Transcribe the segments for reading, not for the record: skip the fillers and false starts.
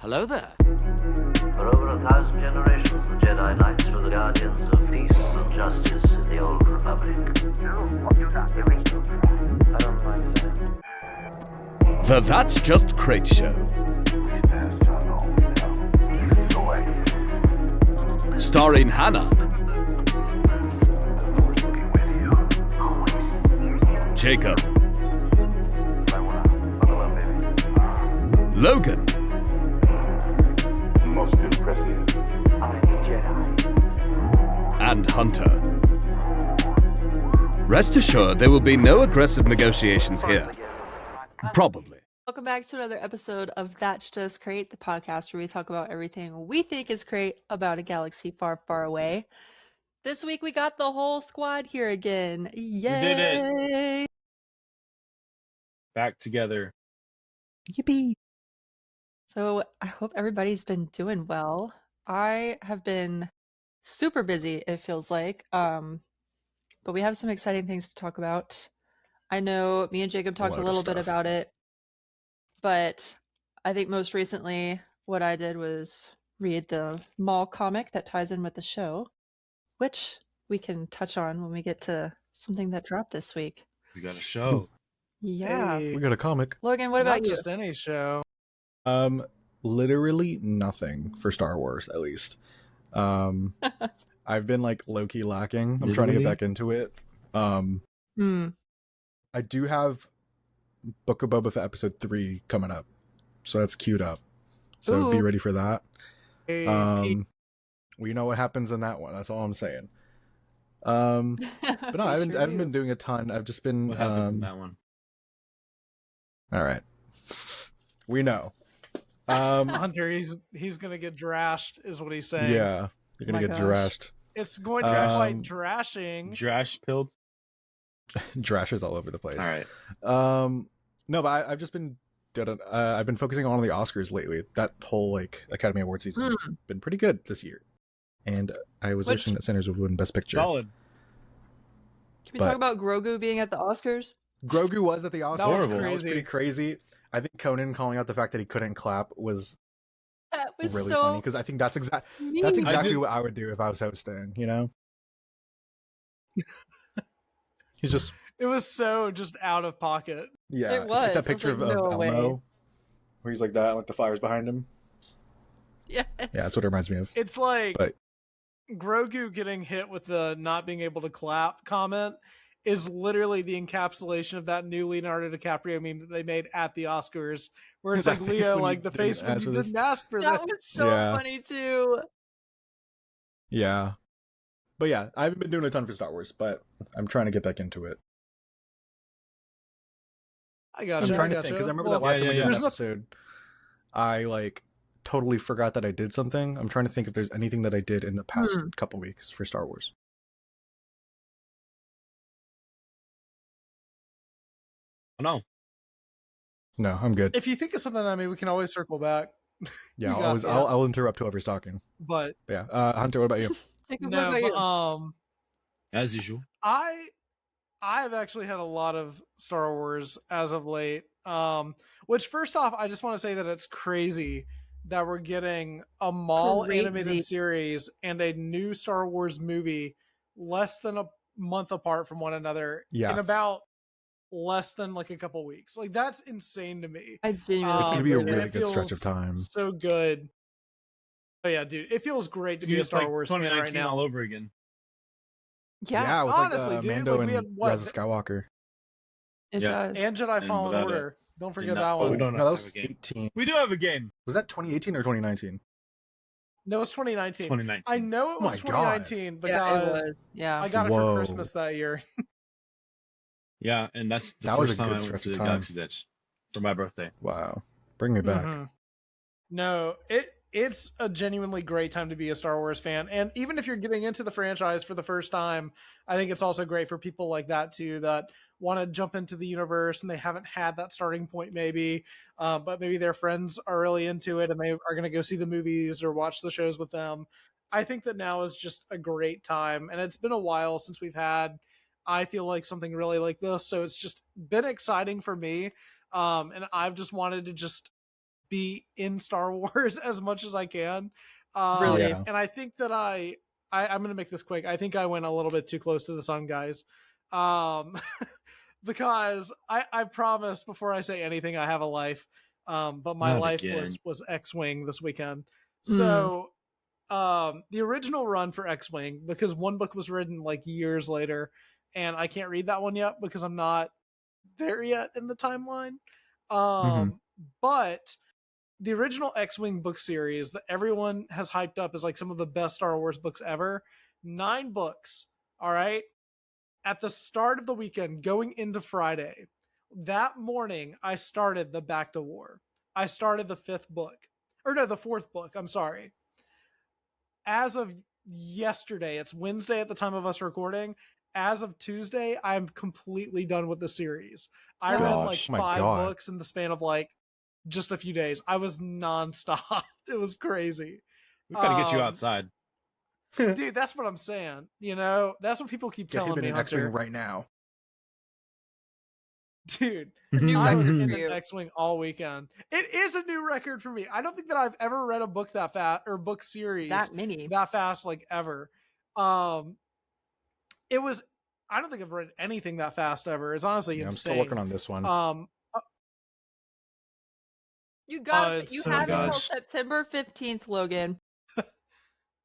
Hello there. For over 1,000 generations, the Jedi Knights were the guardians of peace and justice in the Old Republic. I don't mind saying. The That's Just Crait Show. Starring Hannah. Jacob. Logan. Most impressive. I'm a Jedi. And Hunter. Rest assured, there will be no aggressive negotiations here. Probably. Welcome back to another episode of That's Just Crait, the podcast where we talk about everything we think is great about a galaxy far, far away. This week we got the whole squad here again. Yay! We did it. Back together. Yippee! So I hope everybody's been doing well. I have been super busy, it feels like. But we have some exciting things to talk about. I know me and Jacob talked a little bit about it, but I think most recently what I did was read the Maul comic that ties in with the show, which we can touch on when we get to something that dropped this week. We got a show. Yeah. Hey, we got a comic. Logan, what about Not you? just any show. Literally nothing for Star Wars, at least. I've been like low-key lacking. I'm trying to get back into it. I do have Book of Boba Fett episode 3 coming up, so that's queued up. So be ready for that. We know what happens in that one. That's all I'm saying. But no, I haven't been doing a ton. I've just been. What happens in that one? All right, we know. Hunter, he's gonna get drashed, is what he's saying. Yeah, you're gonna get drashed. It's going to be like drashing. Drash pilled? Drashes all over the place. All right. No, but I've just been I've been focusing on the Oscars lately. That whole like Academy Award season has been pretty good this year, and I was wishing that Sinners would win Best Picture. Solid. Can we talk about Grogu being at the Oscars? Grogu was at the Oscars. That was That was pretty crazy. I think Conan calling out the fact that he couldn't clap was That was really so funny, because I think that's exactly what I would do if I was hosting. You know, he's just. It was so just out of pocket. Yeah, It it's was. like I that was picture like, no of way. Elmo, where he's like that, like the flyers behind him. Yes. Yeah, that's what it reminds me of. It's like But Grogu getting hit with the not being able to clap comment is literally the encapsulation of that new Leonardo DiCaprio meme that they made at the Oscars, where it's That like face Leo, when like you the didn't face when ask you for this. didn't ask for That this. was so Yeah. funny too. yeah, but yeah, I haven't been doing a ton for Star Wars, but I'm trying to get back into it. I gotcha. I'm trying to think, because I remember that last time we did an episode, I like totally forgot that I did something. I'm trying to think if there's anything that I did in the past couple weeks for Star Wars. Oh, No, I'm good. If you think of something, I mean, we can always circle back. Yeah, You got this. I'll interrupt whoever's talking. But But yeah, Hunter, what about you? Jacob, what no, about you? but, as usual. I've actually had a lot of Star Wars as of late. Which first off, I just want to say that it's crazy that we're getting a Maul Crazy. animated series and a new Star Wars movie less than a month apart from one another Yeah. in about less than like a couple weeks. Like that's insane to me. I genuinely It's gonna can't be a believe it. really It good stretch feels of time. So good. Oh yeah, dude, it feels great to be a It's Star like Wars fan 2019 right now. all over again. Yeah, with honestly, like dude, Mando like, we and had what? Rise of Skywalker. it Yeah. does. And Jedi And Fallen without Order. Don't forget no- that oh, one. we don't No, that have was a game. 18. We do have a game. Was that 2018 or 2019? No, it was 2019. 2019. I know it was my God. 2019 because Yeah, it was. Yeah. I got it Whoa. for Christmas that year. Yeah, and that's the That was first a time good I went stretch to of the time. Galaxy's Edge for my birthday. Wow, bring me back. Mhm. No, it's a genuinely great time to be a Star Wars fan, and even if you're getting into the franchise for the first time, I think it's also great for people like that too that want to jump into the universe and they haven't had that starting point maybe, but maybe their friends are really into it and they are going to go see the movies or watch the shows with them. I think that now is just a great time, and it's been a while since we've had, I feel like, something really like this, so it's just been exciting for me, and I've just wanted to just be in Star Wars as much as I can. Really? Yeah. And I think that I'm going to make this quick. I think I went a little bit too close to the sun, guys. Because I promise before I say anything, I have a life. But my Not life again. was X-Wing this weekend. Mm. So the original run for X-Wing, because one book was written like years later, and I can't read that one yet because I'm not there yet in the timeline. But the original X-Wing book series that everyone has hyped up as like some of the best Star Wars books ever, 9 books. All right. At the start of the weekend, going into Friday, that morning, I started the Back to War. I started the 5th book. Or no, the 4th book. I'm sorry. As of yesterday, it's Wednesday at the time of us recording. As of Tuesday, I'm completely done with the series. I read like My 5 God. books in the span of like just a few days. I was nonstop. It was crazy. We gotta get you outside. Dude, that's what I'm saying. You know, that's what people keep Get telling him in me. an X-Wing Hunter. right now. Dude, New I was record in for an you. X-Wing all weekend. It is a new record for me. I don't think that I've ever read a book that fast or book series That many. that fast, like ever. It was. I don't think I've read anything that fast ever. It's honestly Yeah, I'm insane. still working on this one. You got it's you so have until gosh. September 15th, Logan.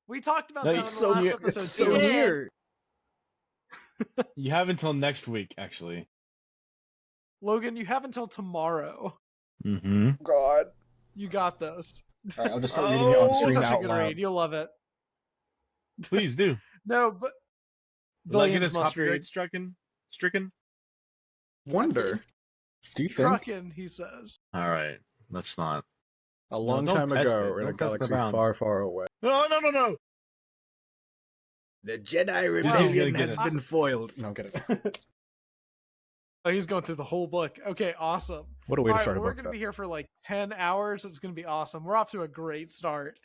We talked about No, that in it's the last near- episode. it's too. so near. You have until next week, actually. Logan, you have until tomorrow. Mm-hmm. God. You got this. All right, I'll just start reading it on Oh, It's stream such a out good loud. read. You'll love it. Please do. No, but Will I get Billions his must copyright read. stricken? Wonder. Do you think? Truckin', he says. All right. Let's not. A long don't time test ago it. in a Don't test the galaxy bounds. far, far away. No. The Jedi Rebellion Rebellion has has been foiled. No, I'm kidding. Oh, he's going through the whole book. Okay, awesome. What a way to All right, start a we're book. going to be here for like 10 hours. It's going to be awesome. We're off to a great start.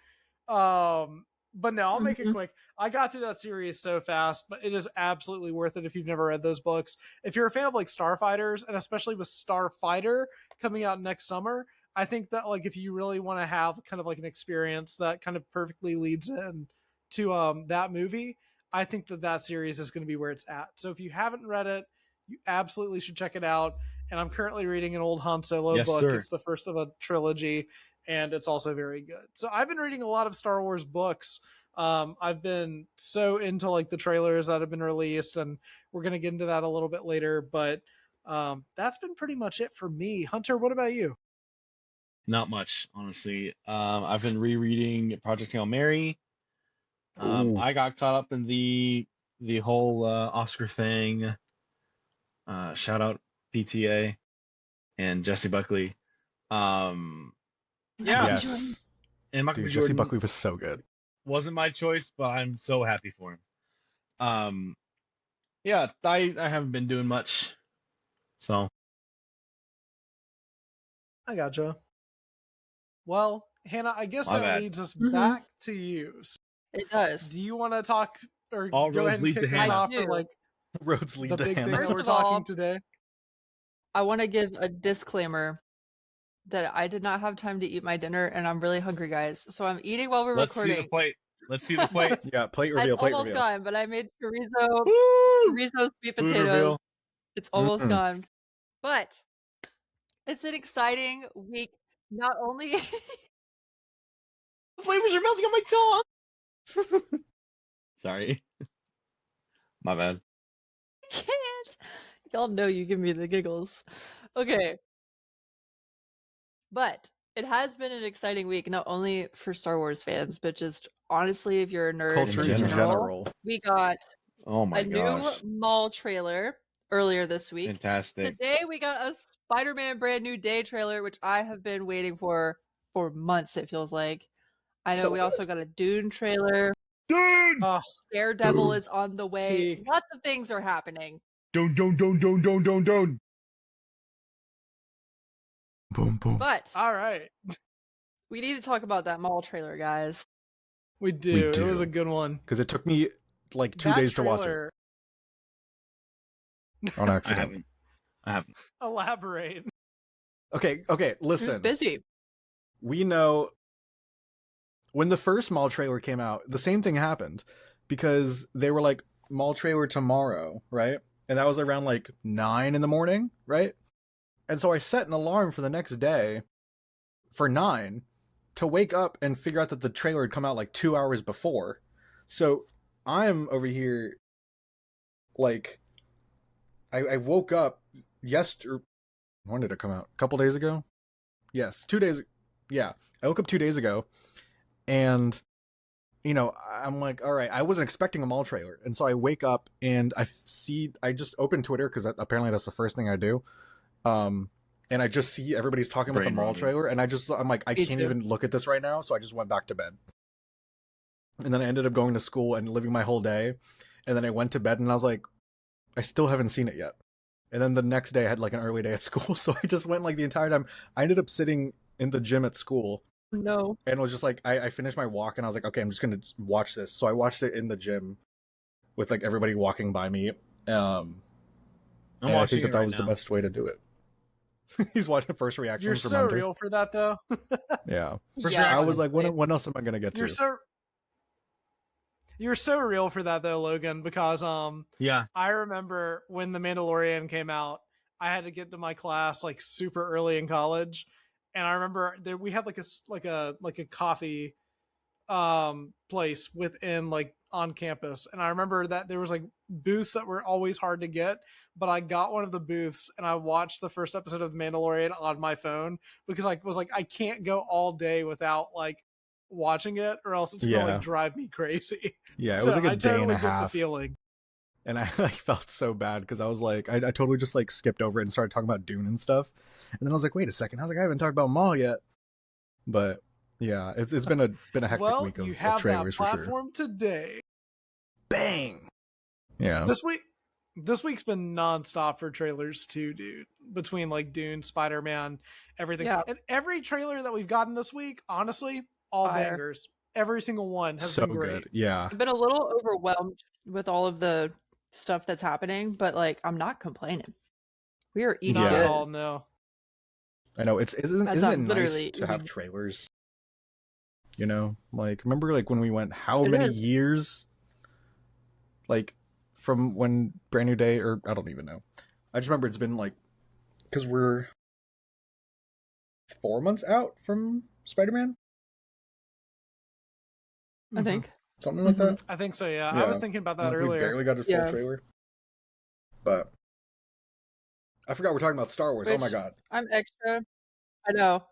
But no, I'll make it Mhm. quick. I got through that series so fast, but it is absolutely worth it if you've never read those books. If you're a fan of like Starfighters, and especially with Starfighter coming out next summer, I think that like if you really want to have kind of like an experience that kind of perfectly leads in to that movie, I think that that series is going to be where it's at. So if you haven't read it, you absolutely should check it out. And I'm currently reading an old Han Solo Yes, book. sir. It's the first of a trilogy, and it's also very good. So I've been reading a lot of Star Wars books. I've been so into like the trailers that have been released, and we're going to get into that a little bit later. But that's been pretty much it for me. Hunter, what about you? Not much, honestly. I've been rereading Project Hail Mary. Ooh. I got caught up in the whole Oscar thing. Shout out PTA and Jesse Buckley. Yeah, Yes. and Michael Dude, B. Jesse Jordan Buckley was so good. wasn't my choice, but I'm so happy for him. Yeah, I haven't been doing much, so I gotcha. Well, Hannah, I guess My that bad. leads us Mhm. back to you. It does. Do you want to talk or All go roads ahead and lead kick to us Hannah. off I for do. like Roads lead the to big thing Hannah. that First we're of all, talking today? I want to give a disclaimer that I did not have time to eat my dinner, and I'm really hungry, guys. So I'm eating while we're let's see recording. the plate. Let's see the plate. Yeah, plate reveal, It's plate almost reveal. gone, but I made chorizo, Woo! chorizo sweet Food potatoes. reveal. It's almost Mm-mm. gone, but it's an exciting week. Not only The flavors are melting on my tongue. Sorry. My bad. can't. Y'all know you give me the giggles. Okay. But it has been an exciting week, not only for Star Wars fans, but just honestly, if you're a nerd Culture in in general. general. We got Oh my a gosh. new Maul trailer earlier this week. Fantastic. Today we got a Spider-Man brand new day trailer, which I have been waiting for months, it feels like. I know So we also got a Dune trailer. Dude! Oh, Daredevil is on the way. Peak. Lots of things are happening. Don't. Boom, boom. But all right. we need to talk about that Maul trailer, guys. We do. do. It was a good one. Because it took me like 2 That days to watch it trailer- on I accident. haven't. Elaborate. Okay, He was listen. busy. we know when the first Maul trailer came out, the same thing happened because they were like Maul trailer tomorrow, right? And that was around like 9 in the morning, right? And so I set an alarm for the next day for 9 to wake up and figure out that the trailer had come out like 2 hours before. So I'm over here, like, I woke up when did it come out? A couple days ago? Yes, 2 days. Yeah, I woke up 2 days ago, and you know, I'm like, all right, I wasn't expecting a Maul trailer, and so I wake up and I just open Twitter because apparently that's the first thing I do, and I just see everybody's talking about the Maul trailer, and I'm like, I can't even look at this right now, so I just went back to bed, and then I ended up going to school and living my whole day, and then I went to bed and I was like, I still haven't seen it yet. And then the next day I had like an early day at school, so I just went like the entire time. I ended up sitting in the gym at school. No. And it was just like, I finished my walk and I was like, okay, I'm just going to watch this. So I watched it in the gym with like everybody walking by me. And I think that was the best way to do it. He's watching first reactions You're from so Hunter. real for that, though. Yeah. Yeah. I was like, when else am I going to get to? You're so real for that though, Logan, because Yeah. I remember when The Mandalorian came out, I had to get to my class like super early in college, and I remember we had like a coffee place within like on campus, and I remember that there was like booths that were always hard to get, but I got one of the booths and I watched the first episode of The Mandalorian on my phone because I was like, I can't go all day without like watching it or else it's gonna like drive me crazy. Yeah, it was like a day and a half. The feeling. And I like felt so bad because I was like, I totally just like skipped over it and started talking about Dune and stuff. And then I was like, wait a second, I was like, I haven't talked about Maul yet. But yeah, it's been a hectic week of trailers for sure. Platform today. Bang. Yeah. This week's been nonstop for trailers too, dude. Between like Dune, Spider-Man, everything. Yeah. And every trailer that we've gotten this week, honestly, all bangers. Every single one has been great. Good. Yeah. I've been a little overwhelmed with all of the stuff that's happening, but like I'm not complaining. We are eating Not good. at all, no. I know isn't it literally nice to have trailers? You know, like remember like when we went how many years? Like from when Brand New Day, or I don't even know. I just remember it's been like because we're 4 months out from Spider-Man. I think something like that. I think so. Yeah, I was thinking about that earlier. We barely got a full trailer, but I forgot we're talking about Star Wars. Oh my god, I'm extra. I know.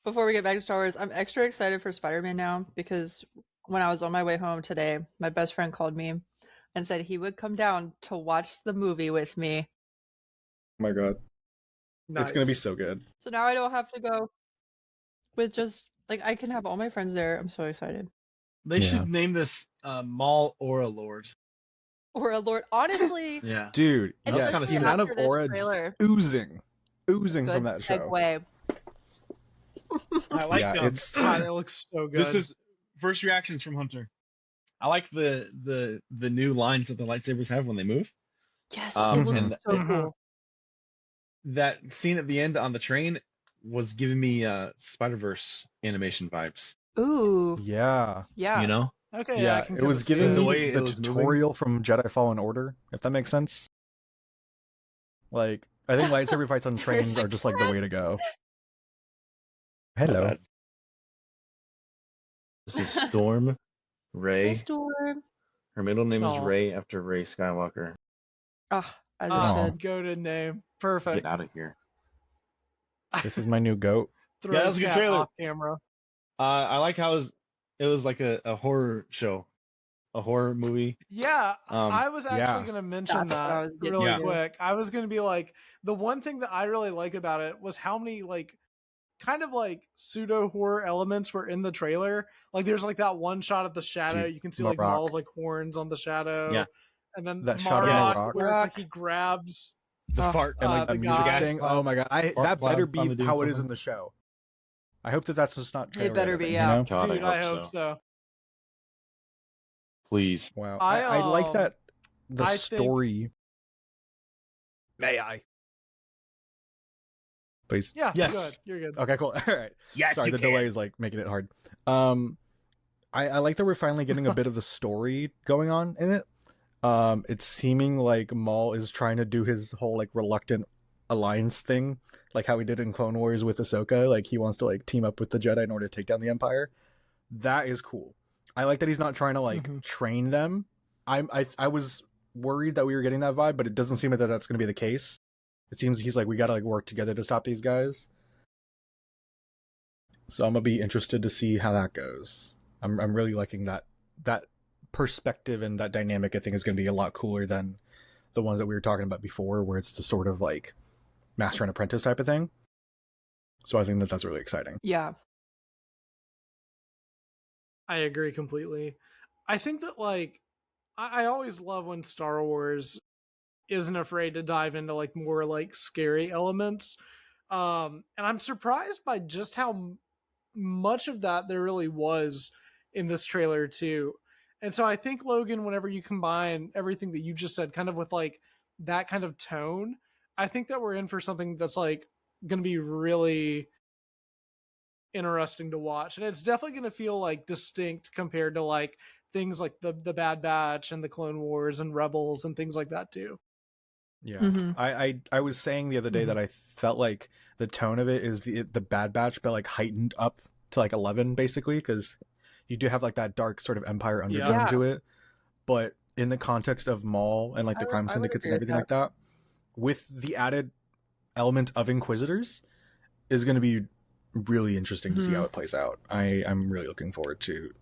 Before we get back to Star Wars, I'm extra excited for Spider-Man now because when I was on my way home today, my best friend called me and said he would come down to watch the movie with me. Oh my god, Nice. It's gonna be so good. So now I don't have to go with just like I can have all my friends there. I'm so excited. They should name this Maul or a Lord. Or a Lord, honestly. Yeah, dude. Yes, the amount of aura oozing from that show. Segue. I like them. God, it looks so good. This is first reactions from Hunter. I like the new lines that the lightsabers have when they move. Yes, it looks so cool. That scene at the end on the train was giving me Spider-Verse animation vibes. Ooh. Yeah. Yeah. You know? Okay. Yeah, it was giving me the tutorial moving. from Jedi Fallen Order, if that makes sense. Like, I think lightsaber fights on trains are just like the way to go. Hello. This is Storm Ray. Hey, Storm. Her middle name is Ray after Ray Skywalker. Oh, as it should. Goated name. Perfect. Get out of here. This is my new goat. Yeah, that was a good trailer. Off camera. I like how it was like a horror show, a horror movie. Yeah, I was actually going to mention That's that really quick. I was going to be like, the one thing that I really like about it was how many like kind of like pseudo horror elements were in the trailer. Like there's like that one shot of the shadow. You can see like Maul's like horns on the shadow. Yeah. And then that shot of the rock where it's like he grabs the fart and like the music guy. sting. Oh my god, that better be how it is in the show. I hope that that's just not trailer. It better be, editing, yeah. You know? God, Dude, I hope so. Please. Wow, I like that. The I story. May I? please? Yeah, Yes. good. You're good. Okay, cool. All right. Yes, Sorry, you the can. delay is like making it hard. I like that we're finally getting a bit of the story going on in it. It's seeming like Maul is trying to do his whole like reluctant alliance thing, like how he did in Clone Wars with Ahsoka. Like he wants to like team up with the Jedi in order to take down the Empire. That is cool. I like that he's not trying to like train them. I was worried that we were getting that vibe, but it doesn't seem that that's going to be the case. It seems he's like, we got to like work together to stop these guys. So I'm gonna be interested to see how that goes. I'm really liking that perspective and that dynamic. I think is going to be a lot cooler than the ones that we were talking about before, where it's the sort of like master and apprentice type of thing. So I think that that's really exciting. Yeah. I agree completely. I think that like I always love when Star Wars isn't afraid to dive into like more like scary elements. And I'm surprised by just how much of that there really was in this trailer too. And so I think, Logan, whenever you combine everything that you just said kind of with like that kind of tone, I think that we're in for something that's like going to be really interesting to watch. And it's definitely going to feel like distinct compared to like things like the Bad Batch and the Clone Wars and Rebels and things like that too. Yeah. Mhm. I was saying the other day that I felt like the tone of it is the Bad Batch, but like heightened up to like 11 basically, because you do have like that dark sort of Empire undertone Yeah. to it. But in the context of Maul and like the crime I would syndicates and agree with everything like that, with the added element of Inquisitors, is going to be really interesting to see how it plays out. I'm really looking forward to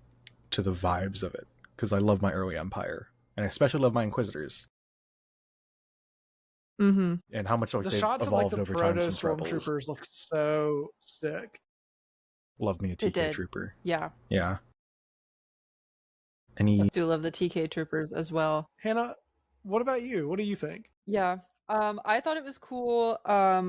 the vibes of it, because I love my early Empire, and I especially love my Inquisitors. Mm-hmm. And how much like The they've shots of like evolved the over time proto since Rebels. stormtroopers look so sick. Love me a They TK did. trooper. Yeah. Yeah. I Any do love the TK troopers as well. Hannah, what about you? What do you think? Yeah. I thought it was cool. I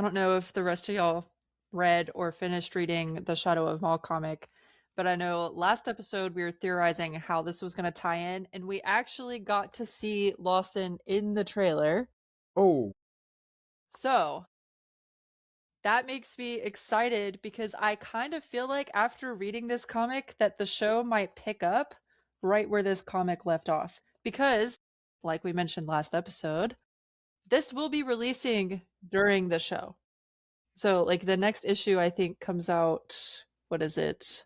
don't know if the rest of y'all read or finished reading the Shadow of Maul comic, but I know last episode we were theorizing how this was going to tie in, and we actually got to see Lawson in the trailer. Oh, So that makes me excited, because I kind of feel like after reading this comic that the show might pick up right where this comic left off. Because, like we mentioned last episode, this will be releasing during the show. So, like, the next issue I think comes out, what is it?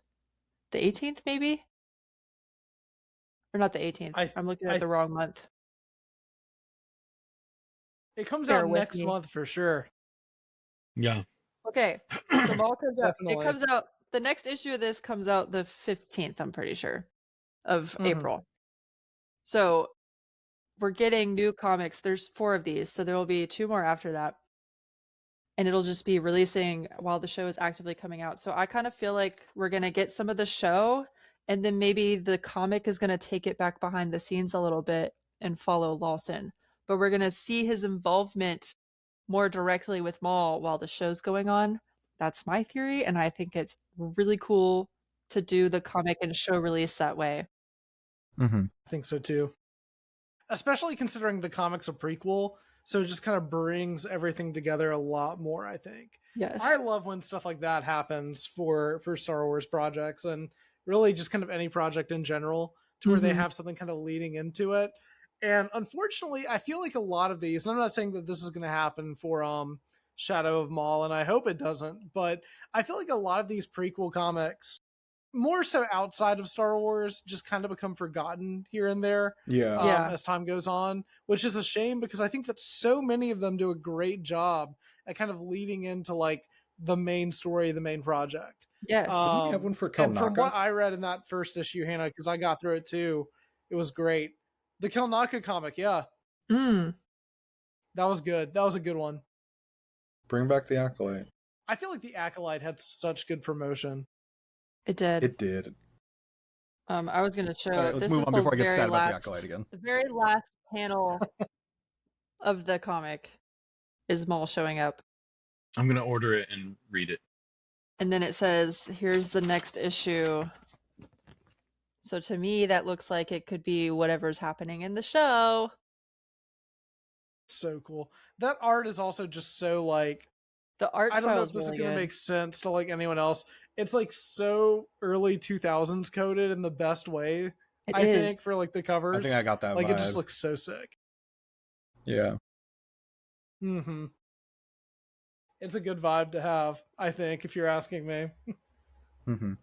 The 18th, maybe? Or not the 18th. I'm looking at the wrong month. It comes Bear out with next me. month for sure. Yeah. Okay. So Maul comes out. It Definitely. comes out. The next issue of this comes out the 15th, I'm pretty sure, of April. So we're getting new comics. There's 4 of these, so there will be 2 more after that. And it'll just be releasing while the show is actively coming out. So I kind of feel like we're going to get some of the show, and then maybe the comic is going to take it back behind the scenes a little bit and follow Lawson. But we're going to see his involvement more directly with Maul while the show's going on. That's my theory, and I think it's really cool to do the comic and show release that way. mm-hmm. I think so too. Especially considering the comic's a prequel, so it just kind of brings everything together a lot more, I think. Yes. I love when stuff like that happens for Star Wars projects, and really just kind of any project in general, to where they have something kind of leading into it. And unfortunately, I feel like a lot of these, and I'm not saying that this is going to happen for Shadow of Maul, and I hope it doesn't, but I feel like a lot of these prequel comics, more so outside of Star Wars, just kind of become forgotten here and there Yeah. as time goes on, which is a shame, because I think that so many of them do a great job at kind of leading into like the main story, the main project. Yes. Didn't we have one for And from Kelnaka? what I read in that first issue, Hannah, because I got through it too, it was great. The Kelnaka comic, yeah, Mm. that was good. That was a good one. Bring back the Acolyte. I feel like the Acolyte had such good promotion. It did. It did. I was going to show. All right, let's this move is on the before I get very sad about the last, Acolyte again. The very last panel of the comic is Maul showing up, I'm gonna order it and read it. and then it says, "Here's the next issue." So to me, that looks like it could be whatever's happening in the show. So cool. That art is also just so like The art I don't know style if is this is really going to good. make sense to like anyone else. It's like so early 2000s coded in the best way. It I is. think for like the I covers, think I got that like vibe. it just looks so sick. Yeah. Mm-hmm. It's a good vibe to have, I think, if you're asking me. Mm-hmm.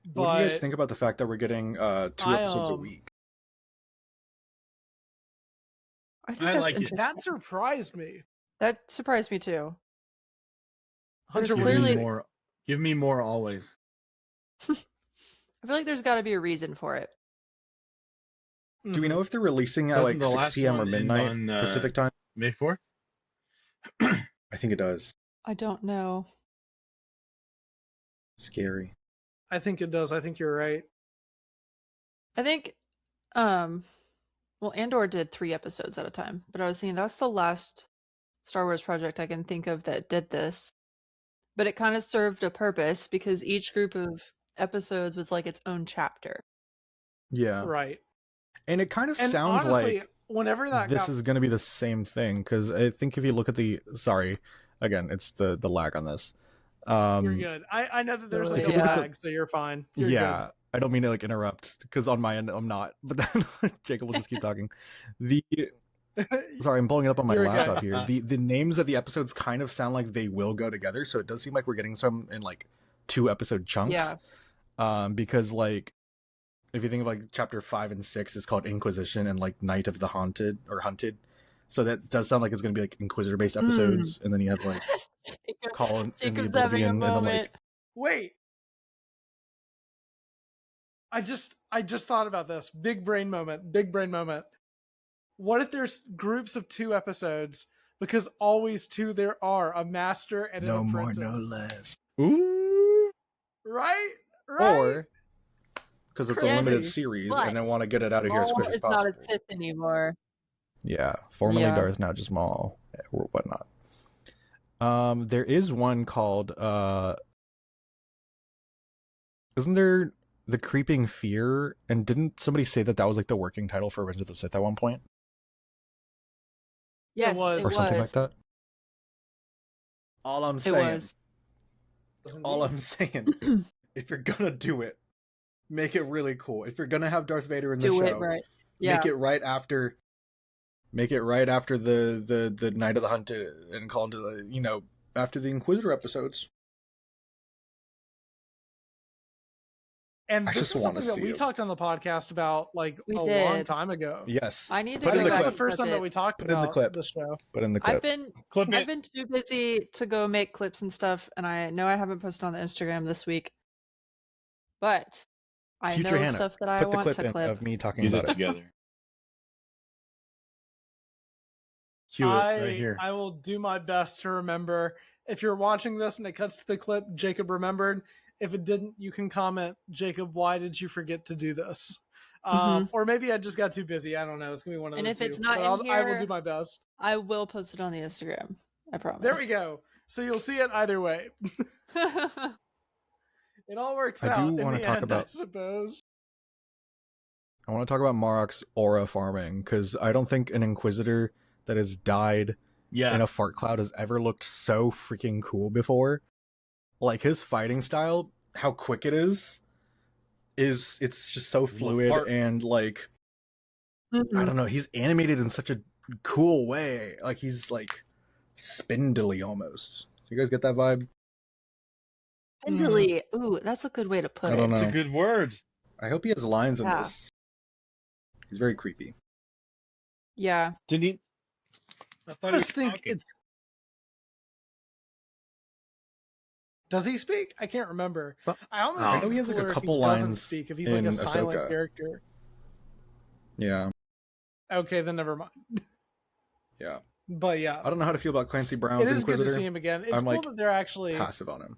But What do you guys think about the fact that we're getting 2 episodes a week? I think I that's like it. interesting. that surprised me. That surprised me too. Hunter, There's what do you clearly- think? Give me more always. I feel like there's got to be a reason for it. Do we know if they're releasing at Doesn't like the 6 last p.m. or one end midnight on, Pacific time? May 4th? I think it does. I don't know. Scary. I think it does. I think you're right. I think, well, Andor did 3 episodes at a time, but I was thinking that's the last Star Wars project I can think of that did this. But it kind of served a purpose because each group of episodes was like its own chapter. Yeah. Right. And it kind of And sounds honestly, like whenever that this got is going to be the same thing, because I think if you look at the... Sorry, again, it's the lag on this. you're good. I know that there's like if a you look at the- lag, so you're fine. You're Yeah, I don't mean to like interrupt, because on my end I'm not, but then Jacob will just keep talking. The Sorry, I'm pulling it up on my You're okay. laptop here. The names of the episodes kind of sound like they will go together, so it does seem like we're getting some in like 2 episode chunks. Yeah. Because like if you think of like chapter 5 and 6 is called Inquisition and like Night of the Haunted or Hunted. So that does sound like it's going to be like Inquisitor based episodes, and then you have like Colin in the Jacob's having a Oblivion, and then moment. like Wait. I just thought about this. Big brain moment. What if there's groups of 2 episodes? Because always 2 there are, a master and no an more, apprentice. no less. Ooh. Right? Or because it's a Yes, limited series and I but want to get it out of here as Maul quick as is not a possible. Sith anymore. Yeah, formerly Yeah. Darth, now just Maul or whatnot. There is one called isn't there The Creeping Fear? And didn't somebody say that was like the working title for Revenge of the Sith at one point, Yes, was. it or something like was. that? All I'm It saying, was. all I'm saying, if you're gonna do it, make it really cool. If you're gonna have Darth Vader in the Do show, it right. Yeah. make it right after the Night of the Hunt and call into the after the Inquisitor episodes. And I this just is wanna something that see we it. talked on the podcast about like We a long did. time ago. Yes, I need to Put go in the back That's the clip. first time with that it. we talked Put in the about clip. the show. Put in the clip. Clip I've it. been too busy to go make clips and stuff, and I know I haven't posted on the Instagram this week. But I Future know Hannah, stuff that I put the want clip to in clip. of me talking Get about it it. together. Cue it right here. I will do my best to remember. If you're watching this and it cuts to the clip, Jacob remembered. If it didn't, you can comment, Jacob, why did you forget to do this? Or maybe I just got too busy. I don't know. It's gonna be one of And those if two. it's not But in I will here- do my best. I will post it on the Instagram. I promise. There we go. So you'll see it either way. It all works I out. do in wanna the talk end, about- I suppose. I want to talk about Marok's aura farming, because I don't think an Inquisitor that has died Yeah. in a fart cloud has ever looked so freaking cool before. Like his fighting style, how quick it is it's just so fluid fart. and like I don't know, he's animated in such a cool way. Like he's like spindly almost. You guys get that vibe? Spindly. Ooh, that's a good way to put I it. don't It's know. a good word. I hope he has lines in Yeah. this. He's very creepy. Yeah. Didn't he? I I thought he was just think talking. it's. Does he speak? I can't remember. I almost I think know it's he has, like, a cooler if couple he doesn't lines speak, if he's like in a silent Ahsoka. character. Yeah. Okay, then never mind. Yeah. But yeah, I don't know how to feel about Clancy Brown's it is good Inquisitor. to see him again. It's I'm, cool like, that they're actually. Passive on him.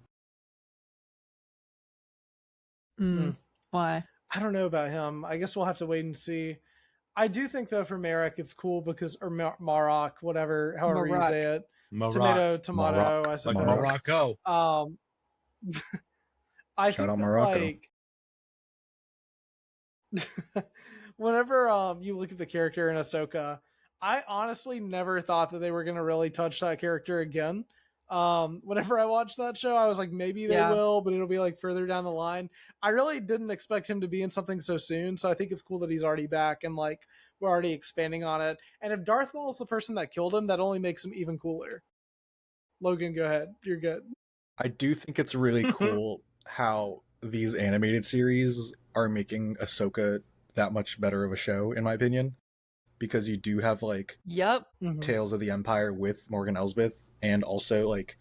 Why? I don't know about him. I guess we'll have to wait and see. I do think though for Marek it's cool because or Marok, whatever, however Marok. you say it, Maroc. tomato. Marok. I Like suppose. Morocco. I Shout think out that, Morocco. like, whenever you look at the character in Ahsoka, I honestly never thought that they were going to really touch that character again. Whenever I watched that show, I was like, maybe they will, but it'll be like further down the line. I really didn't expect him to be in something so soon, so I think it's cool that he's already back and like we're already expanding on it. And if Darth Maul is the person that killed him, that only makes him even cooler. Logan, go ahead. You're good. I do think it's really cool how these animated series are making Ahsoka that much better of a show, in my opinion, because you do have like Tales of the Empire with Morgan Elsbeth, and also like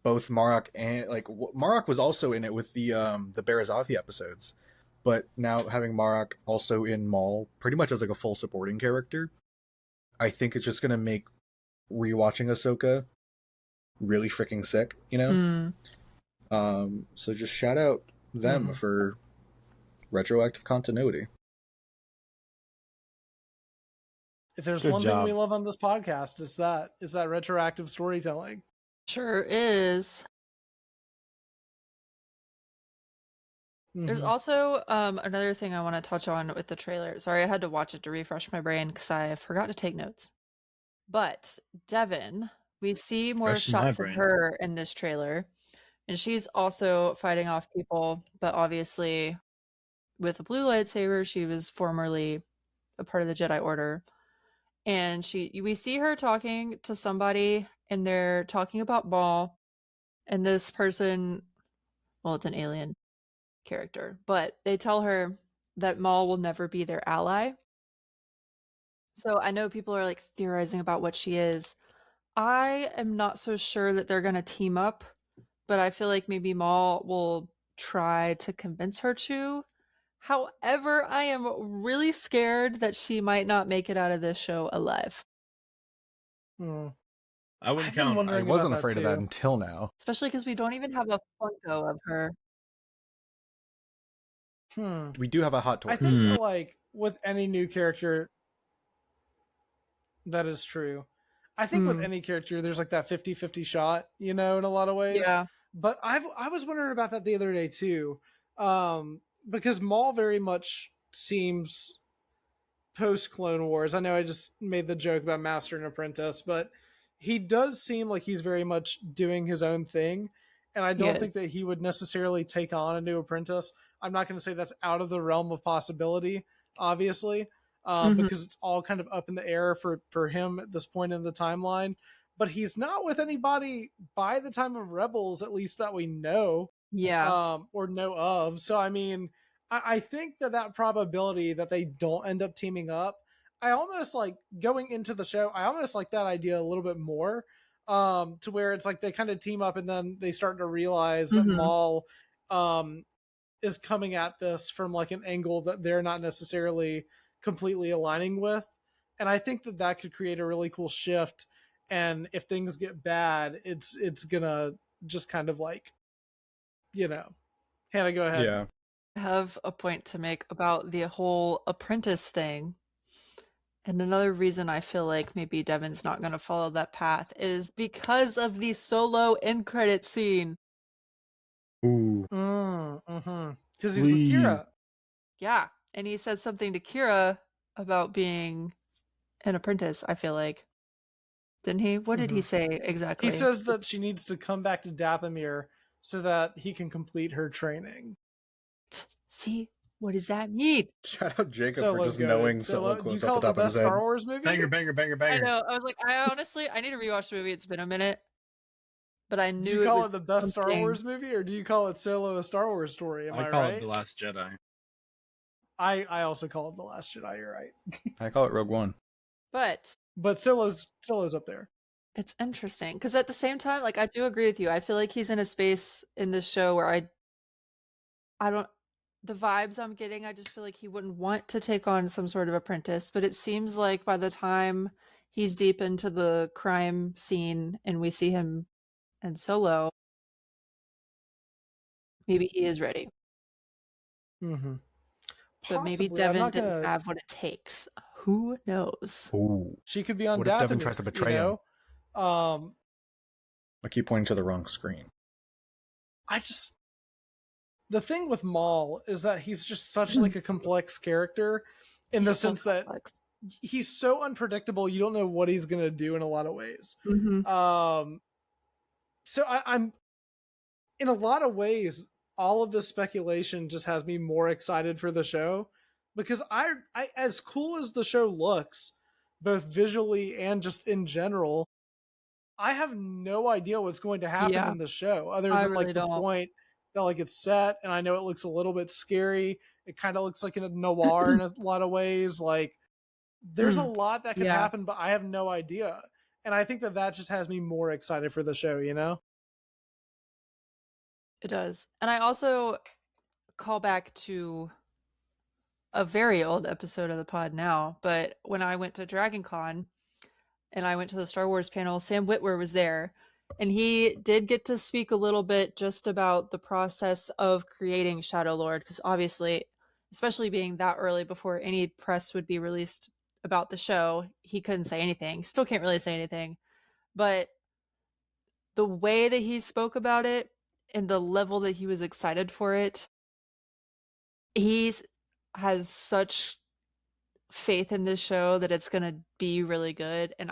both Marok and like Marok was also in it with the Barazathi episodes, but now having Marok also in Maul pretty much as like a full supporting character, I think it's just gonna make rewatching Ahsoka really freaking sick, you know. So just shout out them for retroactive continuity. If there's Good one thing job. we love on this podcast, it's that retroactive storytelling. Sure is. There's also another thing I want to touch on with the trailer. Sorry, I had to watch it to refresh my brain because I forgot to take notes. But Devin, we see more Fresh in my shots of brain. her in this trailer, and she's also fighting off people, but obviously with a blue lightsaber. She was formerly a part of the Jedi Order. And we see her talking to somebody, and they're talking about Maul, and this person, well, it's an alien character, but they tell her that Maul will never be their ally. So I know people are like theorizing about what she is. I am not so sure that they're going to team up, but I feel like maybe Maul will try to convince her to. However, I am really scared that she might not make it out of this show alive. I wouldn't count. I wasn't afraid of that until now. Especially because we don't even have a Funko of her. We do have a hot toy. I think like with any new character, that is true. I think with any character, there's like that 50-50 shot, you know, in a lot of ways. Yeah. But I was wondering about that the other day too. Because Maul very much seems post Clone Wars. I know I just made the joke about Master and Apprentice, but he does seem like he's very much doing his own thing. And I don't think that he would necessarily take on a new apprentice. I'm not going to say that's out of the realm of possibility, obviously, because it's all kind of up in the air for him at this point in the timeline. But he's not with anybody by the time of Rebels, at least that we know. Or know of. So I mean, I think that probability that they don't end up teaming up, I almost like going into the show, I almost like that idea a little bit more, to where it's like they kind of team up and then they start to realize that Maul is coming at this from like an angle that they're not necessarily completely aligning with. And I think that could create a really cool shift. And if things get bad, it's gonna just kind of like, you know. Hannah, go ahead. Yeah. I have a point to make about the whole apprentice thing. And another reason I feel like maybe Devin's not going to follow that path is because of the Solo end credit scene. Ooh. Because he's with Kira. Yeah. And he says something to Kira about being an apprentice, I feel like. Didn't he? What did he say exactly? He says that she needs to come back to Dathomir so that he can complete her training. See? What does that mean? Shout out Jacob Solo for just goated. knowing Solo, Solo quotes you call off the it top of his best head. Star Wars movie? Banger. I know. I was like, I need to rewatch the movie. It's been a minute. But I knew do you call it was it the best something. Star Wars movie, or do you call it Solo a Star Wars story? Am I call right? it The Last Jedi. I also call it The Last Jedi, you're right. I call it Rogue One. But Solo's up there. it's interesting because at the same time, like I do agree with you. I feel like he's in a space in this show where I don't, the vibes I'm getting, I just feel like he wouldn't want to take on some sort of apprentice, but it seems like by the time he's deep into the crime scene and we see him in Solo, maybe he is ready. But maybe Possibly. I'm Devin not didn't gonna- have what it takes. Who knows? Ooh. She could be on What if Devin Dathomir, tries to betray you him? know? I keep pointing to the wrong screen. The thing with Maul is that he's just such like a complex character in the He's so sense that complex. he's so unpredictable. You don't know what he's going to do in a lot of ways. So I'm in a lot of ways, all of this speculation just has me more excited for the show because I as cool as the show looks, both visually and just in general, I have no idea what's going to happen Yeah, in the show other I than really like the don't. point that like it's set and I know it looks a little bit scary. It kind of looks like a noir in a lot of ways. Like there's a Mm, lot that could yeah, happen, but I have no idea. And I think that that just has me more excited for the show, you know? it does. And I also call back to a very old episode of the pod now, but when I went to Dragon Con and I went to the Star Wars panel, Sam Witwer was there. And he did get to speak a little bit just about the process of creating Shadow Lord, because obviously, especially being that early before any press would be released about the show, he couldn't say anything. Still can't really say anything. But the way that he spoke about it and the level that he was excited for it, he has such faith in this show that it's going to be really good. And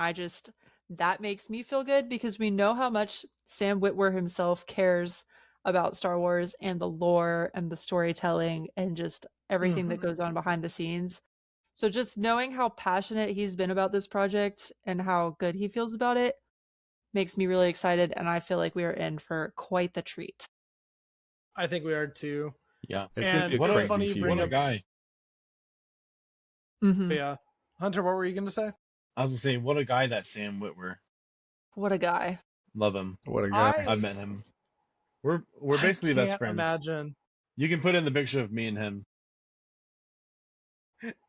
that makes me feel good because we know how much Sam Witwer himself cares about Star Wars and the lore and the storytelling and just everything that goes on behind the scenes. So just knowing how passionate he's been about this project and how good he feels about it makes me really excited. And I feel like we are in for quite the treat. I think we are too. Yeah. It's gonna be a And What it's a funny you bring what a up. guy. Yeah. Hunter, what were you going to say? I was gonna say, what a guy that Sam Witwer. What a guy. Love him. What a guy. I've met him. We're basically I best can't friends. imagine. You can put in the picture of me and him.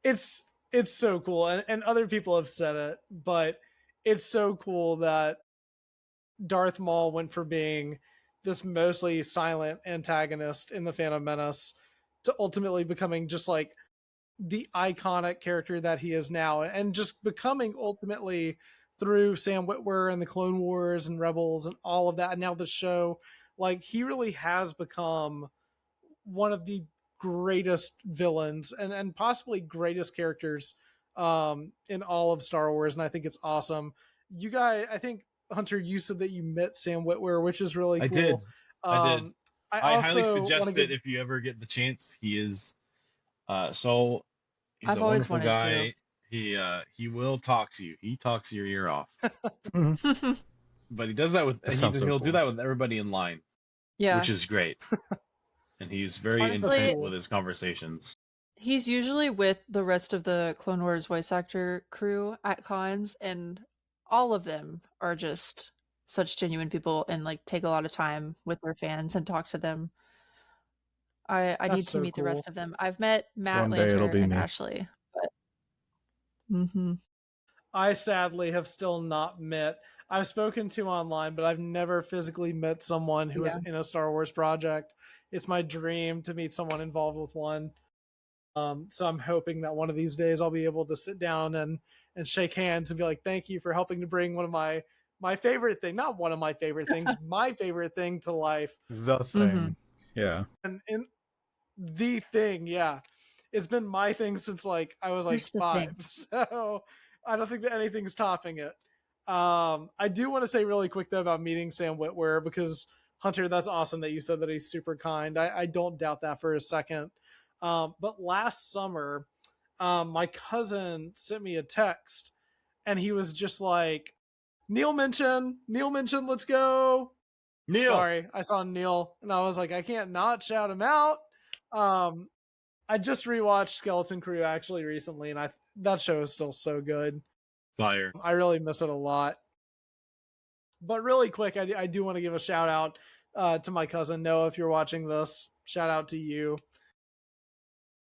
It's so cool. And other people have said it, but it's so cool that Darth Maul went from being this mostly silent antagonist in the Phantom Menace to ultimately becoming just like the iconic character that he is now, and just becoming ultimately through Sam Witwer and the Clone Wars and Rebels and all of that, and now the show, like he really has become one of the greatest villains and possibly greatest characters in all of Star Wars, and I think it's awesome. You guys, I think Hunter, you said that you met Sam Witwer, which is really I cool. did. I did. I highly also suggest wanna it if you ever get the chance. He is so he's I've a always wonderful wanted guy. He will talk to you. He talks your ear off. to. But he does that with sounds so he'll cool. do that with everybody in line, Yeah. which is great. And he's very Honestly- intimate with his conversations. He's usually with the rest of the Clone Wars voice actor crew at cons, and all of them are just such genuine people and like take a lot of time with their fans and talk to them. I That's need to so meet the cool. rest of them. I've met Matt One day it'll Lanter be and me. Ashley, but I sadly have still not met. I've spoken to online, but I've never physically met someone who is in a Star Wars project. It's my dream to meet someone involved with one. So I'm hoping that one of these days I'll be able to sit down and shake hands and be like, "Thank you for helping to bring one of my favorite thing, not one of my favorite things, my favorite thing to life." The thing. Mhm. Yeah. And the thing, yeah, it's been my thing since like I was like Here's the 5, thing. so I don't think that anything's topping it. I do want to say really quick though about meeting Sam Witwer, because Hunter, that's awesome that you said that he's super kind. I don't doubt that for a second. But last summer, my cousin sent me a text, and he was just like, Neil mentioned, let's go." Neil, Sorry, I saw Neil, and I was like, I can't not shout him out. I just rewatched Skeleton Crew actually recently, and that show is still so good. fire. I really miss it a lot. But really quick, I do want to give a shout out to my cousin Noah. If you're watching this, shout out to you.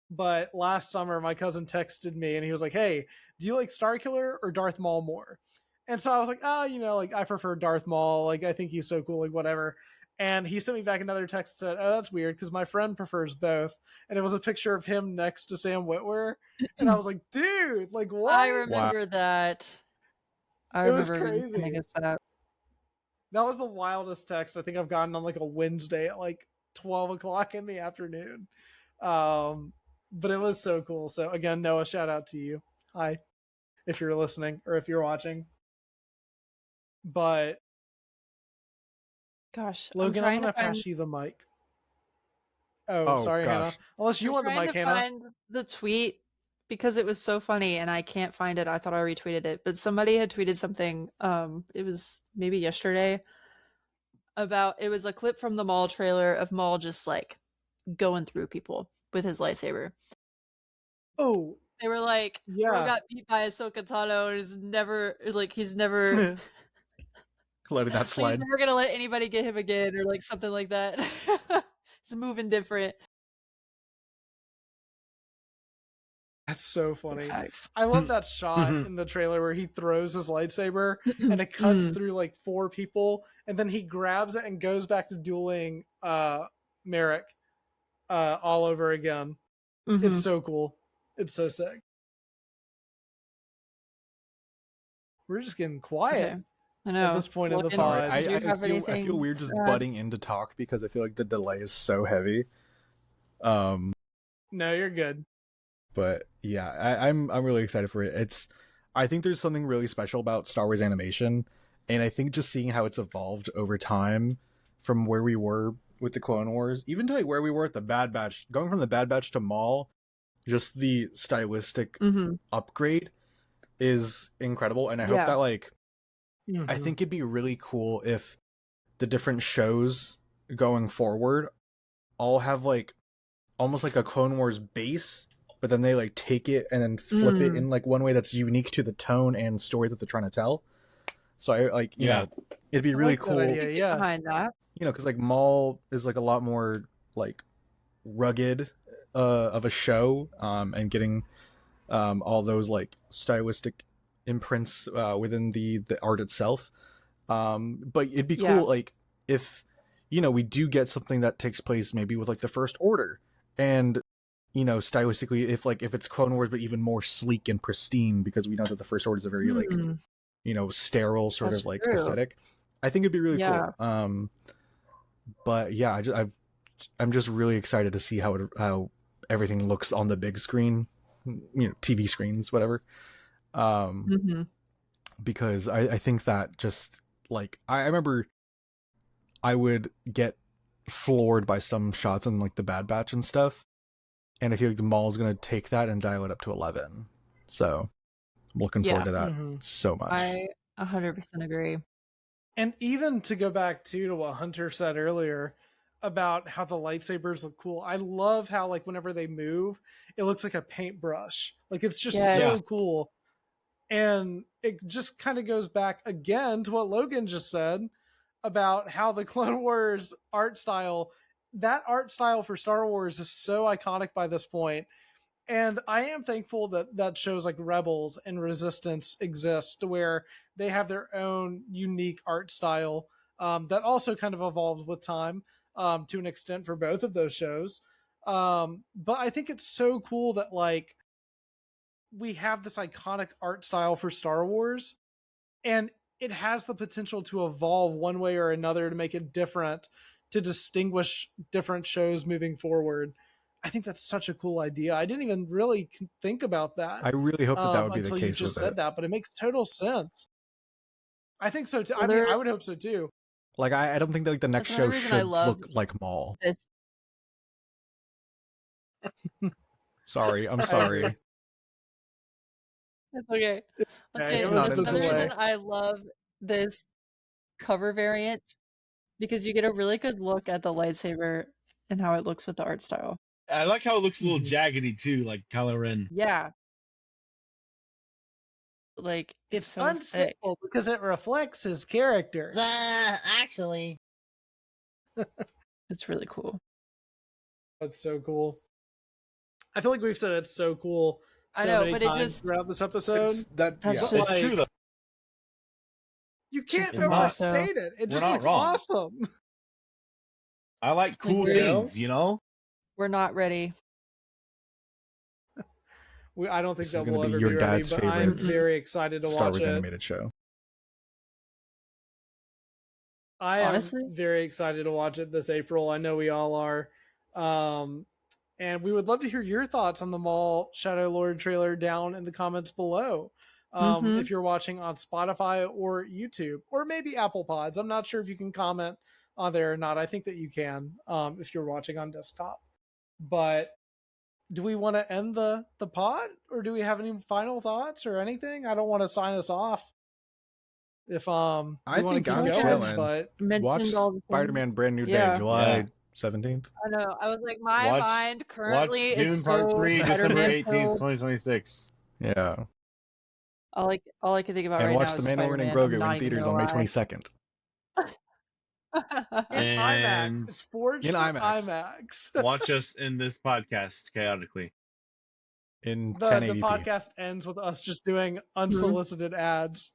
But last summer, my cousin texted me, and he was like, "Hey, do you like Starkiller or Darth Maul more?" And so I was like, like I prefer Darth Maul. Like I think he's so cool. Like whatever. And he sent me back another text that said, "Oh, that's weird because my friend prefers both." And it was a picture of him next to Sam Witwer, and I was like, "Dude, like what?" I remember that. I It was remember crazy. sending us that. That was the wildest text I think I've gotten on like a Wednesday at like 12 o'clock in the afternoon. But it was so cool. So again, Noah, shout out to you. Hi, if you're listening or if you're watching. But Gosh, Logan, I'm I'm trying gonna to find. pass you the mic. Oh, Oh sorry, Hannah. gosh. Unless you I'm want the trying mic, to Hannah. find the tweet because it was so funny and I can't find it. I thought I retweeted it, but somebody had tweeted something. It was maybe yesterday about it was a clip from the Maul trailer of Maul just like going through people with his lightsaber. Oh, They were like, "Bro yeah. got beat by Ahsoka Tano and is never like he's never Letting that like, he's slide. never gonna let anybody get him again or like something like that." He's moving different. That's so funny. Facts. I love that shot in the trailer where he throws his lightsaber and it cuts through like 4 people, and then he grabs it and goes back to dueling Merrick all over again. Mhm. It's so cool. It's so sick. We're just getting quiet Okay. I know. at this point in the Logan, pod. Sorry, did you have I feel anything weird just to add? butting in to talk because I feel like the delay is so heavy. No, you're good. But yeah, I'm really excited for it. I think there's something really special about Star Wars animation, and I think just seeing how it's evolved over time from where we were with the Clone Wars, even to like where we were at the Bad Batch, going from the Bad Batch to Maul, just the stylistic Mhm. upgrade is incredible, and I hope Yeah. that like I Mhm. think it'd be really cool if the different shows going forward all have like almost like a Clone Wars base, but then they like take it and then flip it in like one way that's unique to the tone and story that they're trying to tell. So I like, you know, it'd be I really like that cool, idea, Get yeah. behind that. you know, because like Maul is like a lot more like rugged of a show, and getting all those like stylistic imprints within the art itself. But it'd be Yeah. cool like if, you know, we do get something that takes place maybe with like the First Order, and you know, stylistically if it's Clone Wars but even more sleek and pristine, because we know that the First Order is a very like, Mm, you know, sterile sort that's of like true. aesthetic. I think it'd be really Yeah. cool. But yeah, I'm just really excited to see how everything looks on the big screen, you know, TV screens, whatever. Mhm. Because I think that just like I remember I would get floored by some shots on like the Bad Batch and stuff, and I feel like the Maul's gonna take that and dial it up to 11. So I'm looking forward to that Mhm. so much. I 100% agree. And even to go back to what Hunter said earlier about how the lightsabers look cool. I love how like whenever they move, it looks like a paintbrush. Like it's just Yes. so cool. And it just kind of goes back again to what Logan just said about how the Clone Wars art style, that art style for Star Wars is so iconic by this point. And I am thankful that shows like Rebels and Resistance exist, where they have their own unique art style that also kind of evolved with time to an extent for both of those shows. But I think it's so cool that like we have this iconic art style for Star Wars, and it has the potential to evolve one way or another to make it different, to distinguish different shows moving forward. I think that's such a cool idea. I didn't even really think about that I really hope that would be the until you case just with said it. that, but it makes total sense. I think so too. Well, I mean, there- I would hope so too. Like I don't think that like the next That's show another reason I should love look like Maul. This Sorry, I'm sorry. It's okay. Let's Okay, say it was that's the another delay. reason I love this cover variant because you get a really good look at the lightsaber and how it looks with the art style. I like how it looks a little jaggedy too, like Kylo Ren. Yeah. Like It's so sick. unstable because it reflects his character. Actually. It's really cool. That's so cool. I feel like we've said it's so cool so I know, many but it times just- throughout this episode. That's yeah. just- It's like- true though. You can't Just the overstate it. It We're just not looks wrong. awesome. I like cool you know? things, you know? We're not ready. I don't think This is that gonna we'll be ever your be ready, dad's but I'm favorite very excited to Star watch Wars it. animated show. I am Honestly? very excited to watch it this April. I know we all are. And we would love to hear your thoughts on the Maul Shadow Lord trailer down in the comments below. Mhm. If you're watching on Spotify or YouTube, or maybe Apple Pods. I'm not sure if you can comment on there or not. I think that you can if you're watching on desktop. But do we want to end the pod, or do we have any final thoughts or anything? I don't want to sign us off. If I we wanna think keep I'm going, chilling. but Mentioned Watch all the things. Spider-Man Brand New Day, Yeah. July 17th. I know. I was like, my Watch- mind Watch currently Dune is Part so 3, December Spider-Man 18th, filled. 2026. Yeah. All I can think about And right watch now The is Mandalorian Spider-Man. and I'm Grogu not in even theaters gonna on May lie. 22nd. in And IMAX, it's forged in for IMAX. IMAX. watch us in this podcast chaotically. In The 1080p. podcast ends with us just doing unsolicited ads.